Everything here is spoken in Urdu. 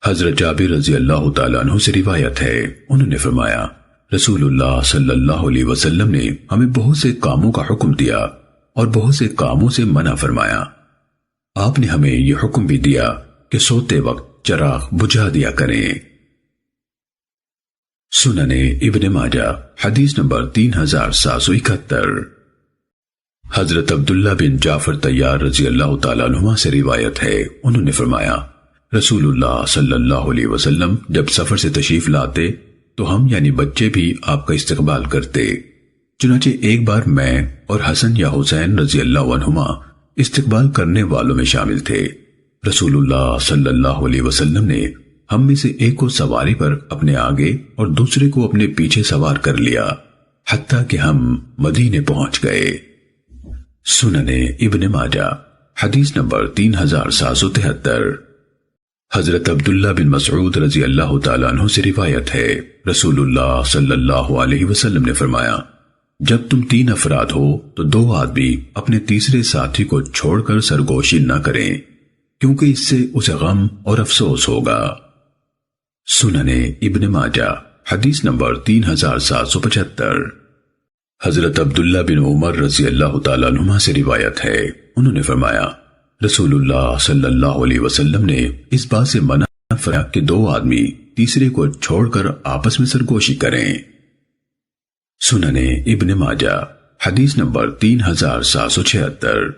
حضرت جابر رضی اللہ تعالیٰ عنہ سے روایت ہے، انہوں نے فرمایا رسول اللہ صلی اللہ علیہ وسلم نے ہمیں بہت سے کاموں کا حکم دیا اور بہت سے کاموں سے منع فرمایا۔ آپ نے ہمیں یہ حکم بھی دیا کہ سوتے وقت چراغ بجھا دیا کریں۔ سنن ابن ماجہ حدیث نمبر 3771۔ حضرت عبداللہ بن جعفر طیار رضی اللہ تعالیٰ عنہ سے روایت ہے، انہوں نے فرمایا رسول اللہ صلی اللہ علیہ وسلم جب سفر سے تشریف لاتے تو ہم یعنی بچے بھی آپ کا استقبال کرتے۔ چنانچہ ایک بار میں اور حسن یا حسین رضی اللہ عنہما استقبال کرنے والوں میں شامل تھے۔ رسول اللہ صلی اللہ علیہ وسلم نے ہم میں سے ایک کو سواری پر اپنے آگے اور دوسرے کو اپنے پیچھے سوار کر لیا حتیٰ کہ ہم مدینے پہنچ گئے۔ سنن ابن ماجہ حدیث نمبر 3773۔ حضرت عبداللہ بن مسعود رضی اللہ تعالیٰ عنہ سے روایت ہے، رسول اللہ صلی اللہ علیہ وسلم نے فرمایا جب تم 3 افراد ہو تو 2 آدمی اپنے تیسرے ساتھی کو چھوڑ کر سرگوشی نہ کریں، کیونکہ اس سے اسے غم اور افسوس ہوگا۔ سنن ابن ماجہ حدیث نمبر 3775۔ حضرت عبداللہ بن عمر رضی اللہ تعالیٰ عنہ سے روایت ہے، انہوں نے فرمایا رسول اللہ صلی اللہ علیہ وسلم نے اس بات سے منع فرمایا کہ 2 آدمی تیسرے کو چھوڑ کر آپس میں سرگوشی کریں۔ سنن ابن ماجہ حدیث نمبر 3776۔